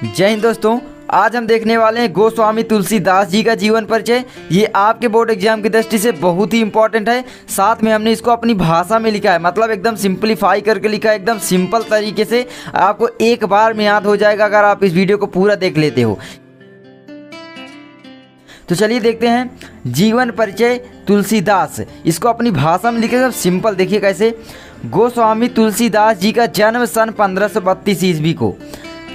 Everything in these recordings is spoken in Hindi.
जय हिंद दोस्तों। आज हम देखने वाले हैं गोस्वामी तुलसीदास जी का जीवन परिचय। ये आपके बोर्ड एग्जाम की दृष्टि से बहुत ही इंपॉर्टेंट है। साथ में हमने इसको अपनी भाषा में लिखा है, मतलब एकदम सिंपलीफाई करके लिखा है, एकदम सिंपल तरीके से। आपको एक बार में याद हो जाएगा अगर आप इस वीडियो को पूरा देख लेते हो। तो चलिए देखते हैं जीवन परिचय तुलसीदास। इसको अपनी भाषा में लिखे, सिंपल। देखिए कैसे। गोस्वामी तुलसीदास जी का जन्म सन 1532 ईस्वी को,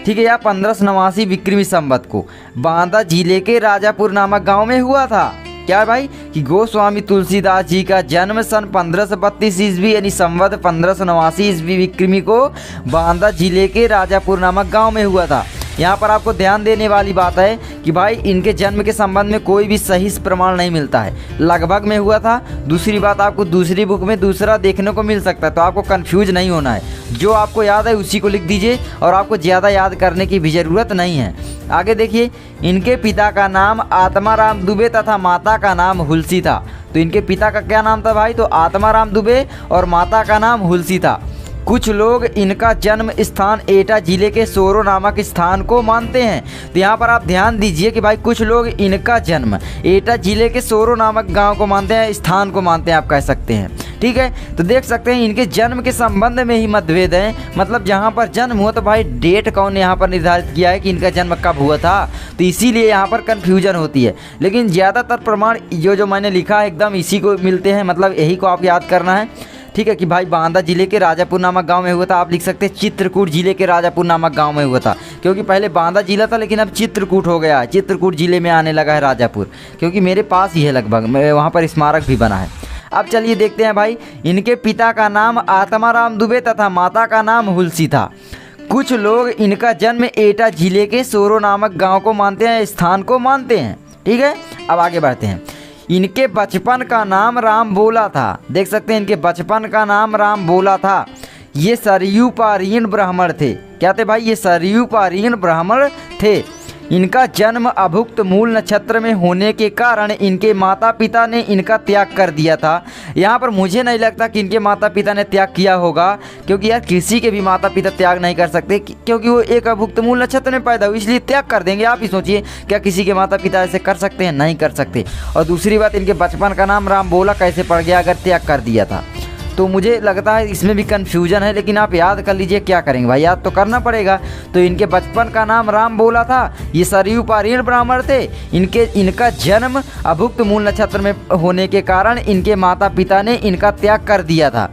ठीक है, या 1589 विक्रमी संवत को बांदा जिले के राजापुर नामक गांव में हुआ था। क्या भाई कि गोस्वामी तुलसीदास जी का जन्म सन 1532 ईस्वी यानी संवत 1589 ईस्वी विक्रमी को बांदा जिले के राजापुर नामक गांव में हुआ था। यहाँ पर आपको ध्यान देने वाली बात है कि भाई इनके जन्म के संबंध में कोई भी सही प्रमाण नहीं मिलता है। लगभग में हुआ था। दूसरी बात, आपको दूसरी बुक में दूसरा देखने को मिल सकता है, तो आपको कंफ्यूज नहीं होना है। जो आपको याद है उसी को लिख दीजिए और आपको ज़्यादा याद करने की भी ज़रूरत नहीं है। आगे देखिए, इनके पिता का नाम आत्माराम दुबे तथा माता का नाम हुलसी था। तो इनके पिता का क्या नाम था भाई? तो आत्माराम दुबे और माता का नाम हुलसी था। कुछ लोग इनका जन्म स्थान एटा जिले के सोरो नामक स्थान को मानते हैं। तो यहाँ पर आप ध्यान दीजिए कि भाई कुछ लोग इनका जन्म एटा जिले के सोरो नामक गांव को मानते हैं, स्थान को मानते हैं, आप कह सकते हैं। ठीक है, तो देख सकते हैं इनके जन्म के संबंध में ही मतभेद है। मतलब जहाँ पर जन्म हुआ तो भाई डेट कौन ने यहाँ पर निर्धारित किया है कि इनका जन्म कब हुआ था, तो इसीलिए यहाँ पर कन्फ्यूजन होती है। लेकिन ज़्यादातर प्रमाण जो मैंने लिखा है एकदम इसी को मिलते हैं, मतलब यही को आप याद करना है। ठीक है कि भाई बांदा जिले के राजापुर नामक गांव में हुआ था। आप लिख सकते हैं चित्रकूट जिले के राजापुर नामक गांव में हुआ था, क्योंकि पहले बांदा जिला था लेकिन अब चित्रकूट हो गया है। चित्रकूट जिले में आने लगा है राजापुर, क्योंकि मेरे पास ही है लगभग, वहाँ पर स्मारक भी बना है। अब चलिए देखते हैं भाई, इनके पिता का नाम आत्माराम दुबे तथा माता का नाम हुलसी था। कुछ लोग इनका जन्म एटा जिले के सोरो नामक गाँव को मानते हैं, स्थान को मानते हैं। ठीक है, अब आगे बढ़ते हैं। इनके बचपन का नाम राम बोला था। देख सकते हैं इनके बचपन का नाम राम बोला था। ये सरयू पारीण ब्राह्मण थे। क्या थे भाई? ये सरयू पारीण ब्राह्मण थे। इनका जन्म अभुक्त मूल नक्षत्र में होने के कारण इनके माता पिता ने इनका त्याग कर दिया था। यहाँ पर मुझे नहीं लगता कि इनके माता पिता ने त्याग किया होगा, क्योंकि यार किसी के भी माता पिता त्याग नहीं कर सकते, क्योंकि वो एक अभुक्त मूल नक्षत्र में पैदा हुए, इसलिए त्याग कर देंगे। आप ही सोचिए, क्या किसी के माता पिता ऐसे कर सकते हैं? नहीं कर सकते। और दूसरी बात, इनके बचपन का नाम राम बोला कैसे पड़ गया अगर त्याग कर दिया था? तो मुझे लगता है इसमें भी कन्फ्यूजन है, लेकिन आप याद कर लीजिए। क्या करेंगे भाई, याद तो करना पड़ेगा। तो इनके बचपन का नाम राम बोला था। ये सरयू पारीण ब्राह्मण थे। इनका जन्म अभुक्त मूल नक्षत्र में होने के कारण इनके माता पिता ने इनका त्याग कर दिया था।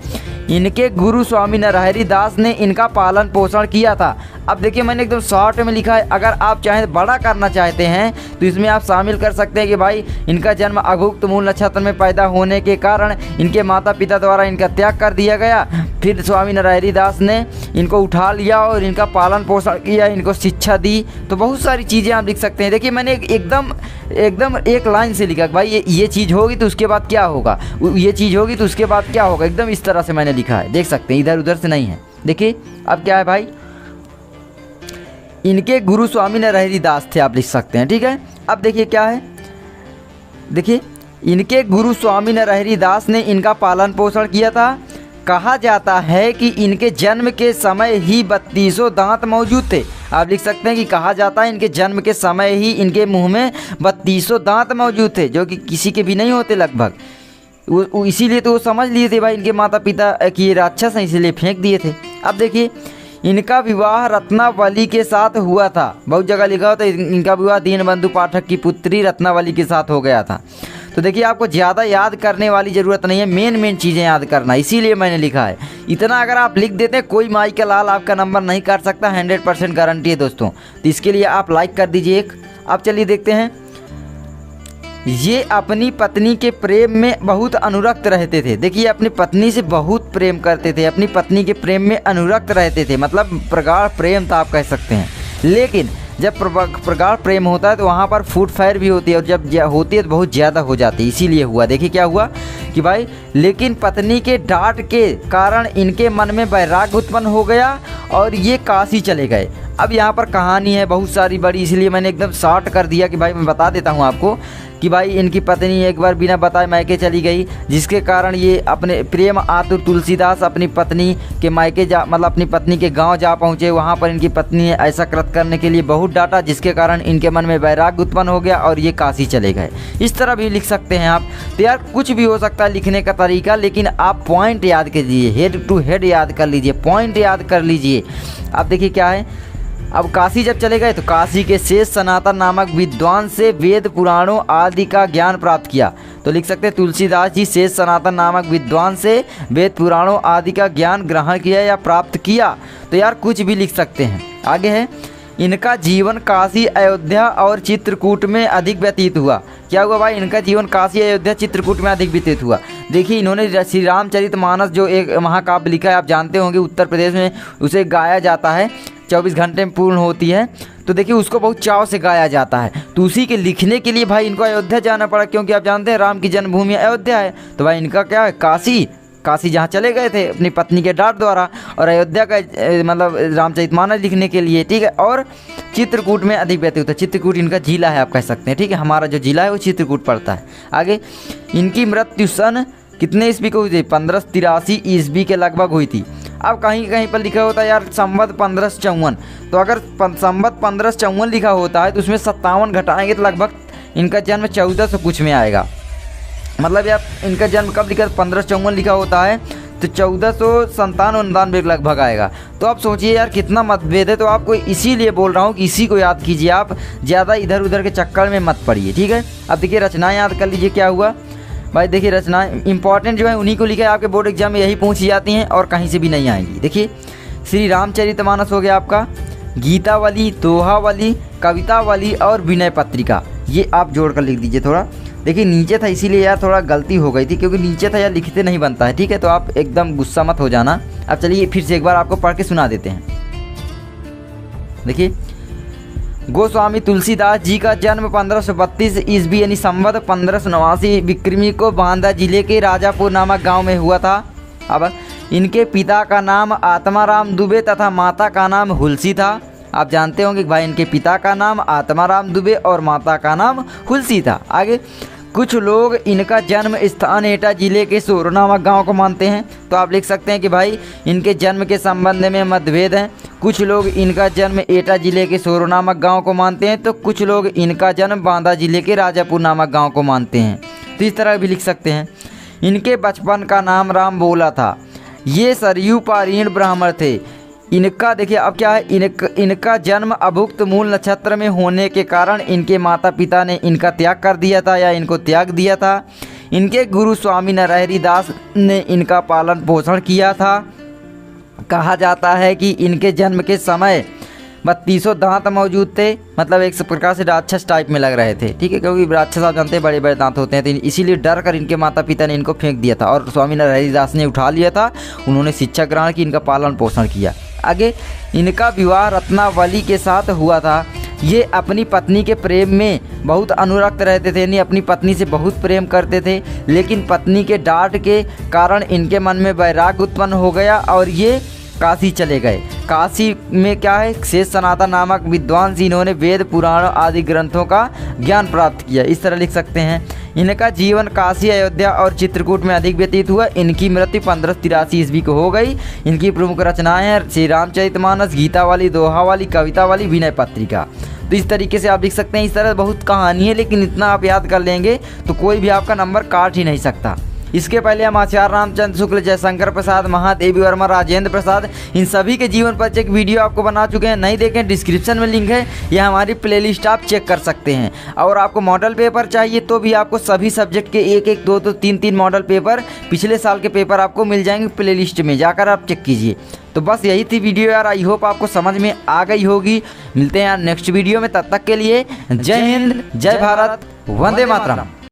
इनके गुरु स्वामी नरहरि दास ने इनका पालन पोषण किया था। अब देखिए, मैंने एकदम शॉर्ट में लिखा है। अगर आप चाहें बड़ा करना चाहते हैं तो इसमें आप शामिल कर सकते हैं कि भाई इनका जन्म अभुक्त मूल नक्षत्र में पैदा होने के कारण इनके माता पिता द्वारा इनका त्याग कर दिया गया। फिर स्वामी नरहरि दास ने इनको उठा लिया और इनका पालन पोषण किया, इनको शिक्षा दी। तो बहुत सारी चीज़ें आप लिख सकते हैं। देखिए, मैंने एकदम एक लाइन से लिखा भाई ये चीज़ होगी तो उसके बाद क्या होगा, ये चीज़ होगी तो उसके बाद क्या होगा, एकदम इस तरह से मैंने लिखा है। देख सकते हैं, इधर उधर से नहीं है। देखिए अब क्या है भाई, इनके गुरु स्वामी नरहरि दास थे, आप लिख सकते हैं। ठीक है, अब देखिए क्या है। देखिए, इनके गुरु स्वामी नरहरि दास ने इनका पालन पोषण किया था। कहा जाता है कि इनके जन्म के समय ही 32 दांत मौजूद थे। आप लिख सकते हैं कि कहा जाता है इनके जन्म के समय ही इनके मुंह में 32 दांत मौजूद थे, जो कि किसी के भी नहीं होते लगभग। वो इसीलिए तो वो समझ लिए थे भाई इनके माता पिता कि ये राक्षस हैं, इसीलिए फेंक दिए थे। अब देखिए, इनका विवाह रत्नावली के साथ हुआ था। बहुत जगह लिखा होता है इनका विवाह दीनबंधु पाठक की पुत्री रत्नावली के साथ हो गया था। तो देखिए, आपको ज़्यादा याद करने वाली ज़रूरत नहीं है, मेन चीज़ें याद करना, इसीलिए मैंने लिखा है। इतना अगर आप लिख देते हैं, कोई माई का लाल आपका नंबर नहीं काट सकता, 100% गारंटी है दोस्तों। तो इसके लिए आप लाइक कर दीजिए एक। अब चलिए देखते हैं। ये अपनी पत्नी के प्रेम में बहुत अनुरक्त रहते थे। देखिए, अपनी पत्नी से बहुत प्रेम करते थे, अपनी पत्नी के प्रेम में अनुरक्त रहते थे, मतलब प्रगाढ़ प्रेम था, आप कह सकते हैं। लेकिन जब प्रगाढ़ प्रेम होता है तो वहाँ पर फूट फायर भी होती है, और जब होती है तो बहुत ज़्यादा हो जाती है। इसीलिए हुआ, देखिए क्या हुआ कि भाई, लेकिन पत्नी के डांट के कारण इनके मन में वैराग्य उत्पन्न हो गया और ये काशी चले गए। अब यहाँ पर कहानी है बहुत सारी बड़ी, इसलिए मैंने एकदम शॉर्ट कर दिया कि भाई मैं बता देता हूँ आपको कि भाई इनकी पत्नी एक बार बिना बताए मायके चली गई, जिसके कारण ये अपने प्रेम आतुर तुलसीदास अपनी पत्नी के मायके अपनी पत्नी के गांव जा पहुँचे। वहाँ पर इनकी पत्नी ने ऐसा कृत्य करने के लिए बहुत डांटा, जिसके कारण इनके मन में वैराग्य उत्पन्न हो गया और ये काशी चले गए। इस तरह भी लिख सकते हैं आप। तो यार कुछ भी हो सकता है लिखने का तरीका, लेकिन आप पॉइंट याद कर लीजिए, हेड टू हेड याद कर लीजिए, पॉइंट याद कर लीजिए। अब देखिए क्या है, अब काशी जब चले गए तो काशी के शेष सनातन नामक विद्वान से वेद पुराणों आदि का ज्ञान प्राप्त किया। तो लिख सकते हैं तुलसीदास जी शेष सनातन नामक विद्वान से वेद पुराणों आदि का ज्ञान ग्रहण किया या प्राप्त किया। तो यार कुछ भी लिख सकते हैं। आगे है, इनका जीवन काशी अयोध्या और चित्रकूट में अधिक व्यतीत हुआ। क्या हुआ भाई, इनका जीवन काशी अयोध्या चित्रकूट में अधिक व्यतीत हुआ। देखिए इन्होंने श्री रामचरितमानस जो एक महाकाव्य लिखा है, आप जानते होंगे उत्तर प्रदेश में उसे गाया जाता है, 24 घंटे में पूर्ण होती है। तो देखिए उसको बहुत चाव से गाया जाता है। तो उसी के लिखने के लिए भाई इनको अयोध्या जाना पड़ा, क्योंकि आप जानते हैं राम की जन्मभूमि अयोध्या है। तो भाई इनका क्या है, काशी जहाँ चले गए थे अपनी पत्नी के डांट द्वारा, और अयोध्या का मतलब रामचरितमानस लिखने के लिए, ठीक है। और चित्रकूट में अधिक व्यतीत होता है। चित्रकूट इनका जिला है आप कह सकते हैं, ठीक है। हमारा जो जिला है वो चित्रकूट पड़ता है। आगे, इनकी मृत्यु सन कितने ईस्वी को हुई थी, 1583 ईस्वी के लगभग हुई थी। अब कहीं कहीं पर लिखा होता है यार संवत 1554, तो अगर संवत 1554 लिखा होता है तो उसमें 57 घटाएंगे तो लगभग इनका जन्म 1400 कुछ में आएगा। मतलब यार इनका जन्म कब लिखा, 1554 लिखा होता है तो 1497 के लगभग आएगा। तो आप सोचिए यार कितना मतभेद है। तो आपको इसीलिए बोल रहा हूँ कि इसी को याद कीजिए, आप ज़्यादा इधर उधर के चक्कर में मत पड़िए, ठीक है। अब देखिए रचनाएँ याद कर लीजिए क्या हुआ भाई। देखिए रचनाएँ इंपॉर्टेंट जो है उन्हीं को लिखा है, आपके बोर्ड एग्जाम में यही पूछी जाती हैं और कहीं से भी नहीं आएंगी। देखिए श्री रामचरितमानस हो गया आपका, गीतावली, दोहावली, कवितावली और विनय पत्रिका, ये आप जोड़ कर लिख दीजिए। थोड़ा देखिए नीचे था इसीलिए यार थोड़ा गलती हो गई थी, क्योंकि नीचे था यार लिखते नहीं बनता है, ठीक है। तो आप एकदम गुस्सा मत हो जाना। अब चलिए फिर से एक बार आपको पढ़ के सुना देते हैं। देखिए, गोस्वामी तुलसीदास जी का जन्म 1532 ईस्वी यानी संवत 1589 विक्रमी को बांदा जिले के राजापुर नामक गांव में हुआ था। अब इनके पिता का नाम आत्माराम दुबे तथा माता का नाम हुलसी था। आप जानते होंगे कि भाई इनके पिता का नाम आत्माराम दुबे और माता का नाम हुलसी था। आगे, कुछ लोग इनका जन्म स्थान एटा जिले के सोरो नामक गाँव को मानते हैं। तो आप लिख सकते हैं कि भाई इनके जन्म के संबंध में मतभेद हैं। कुछ लोग इनका जन्म एटा जिले के सोरो नामक गांव को मानते हैं, तो कुछ लोग इनका जन्म बांदा जिले के राजापुर नामक गांव को मानते हैं। तो इस तरह भी लिख सकते हैं। इनके बचपन का नाम राम बोला था। ये सरयू पारीण ब्राह्मण थे। इनका देखिए अब क्या है, इनका जन्म अभुक्त मूल नक्षत्र में होने के कारण इनके माता पिता ने इनका त्याग कर दिया था या इनको त्याग दिया था। इनके गुरु स्वामी नरहरि दास ने इनका पालन पोषण किया था। कहा जाता है कि इनके जन्म के समय 32 दांत मौजूद थे, मतलब एक प्रकार से राक्षस टाइप में लग रहे थे, ठीक है। क्योंकि राक्षस आप जानते हैं बड़े बड़े दांत होते हैं, तो इसीलिए डर कर इनके माता पिता ने इनको फेंक दिया था और स्वामी नरहरि दास ने उठा लिया था। उन्होंने शिक्षा ग्रहण की, इनका पालन पोषण किया। आगे, इनका विवाह रत्नावली के साथ हुआ था। ये अपनी पत्नी के प्रेम में बहुत अनुरक्त रहते थे, यानी अपनी पत्नी से बहुत प्रेम करते थे, लेकिन पत्नी के डांट के कारण इनके मन में वैराग्य उत्पन्न हो गया और ये काशी चले गए। काशी में क्या है, शेष सनातन नामक विद्वान जी इन्होंने वेद पुराण आदि ग्रंथों का ज्ञान प्राप्त किया। इस तरह लिख सकते हैं। इनका जीवन काशी, अयोध्या और चित्रकूट में अधिक व्यतीत हुआ। इनकी मृत्यु 1583 ईस्वी को हो गई। इनकी प्रमुख रचनाएं हैं श्री रामचरितमानस, गीतावली, दोहावली, कवितावली, विनय पत्रिका। तो इस तरीके से आप लिख सकते हैं। इस तरह बहुत कहानी है, लेकिन इतना आप याद कर लेंगे तो कोई भी आपका नंबर काट ही नहीं सकता। इसके पहले हम आचार्य रामचंद्र शुक्ल, जयशंकर प्रसाद, महादेवी वर्मा, राजेंद्र प्रसाद, इन सभी के जीवन पर एक वीडियो आपको बना चुके हैं। नहीं देखें, डिस्क्रिप्शन में लिंक है, या हमारी प्लेलिस्ट आप चेक कर सकते हैं। और आपको मॉडल पेपर चाहिए तो भी आपको सभी सब्जेक्ट के एक एक, दो, 3 मॉडल पेपर, पिछले साल के पेपर आपको मिल जाएंगे। प्लेलिस्ट में जाकर आप चेक कीजिए। तो बस यही थी वीडियो यार। आई होप आपको समझ में आ गई होगी। मिलते हैं यार नेक्स्ट वीडियो में, तब तक के लिए जय हिंद, जय भारत, वंदे मातरम।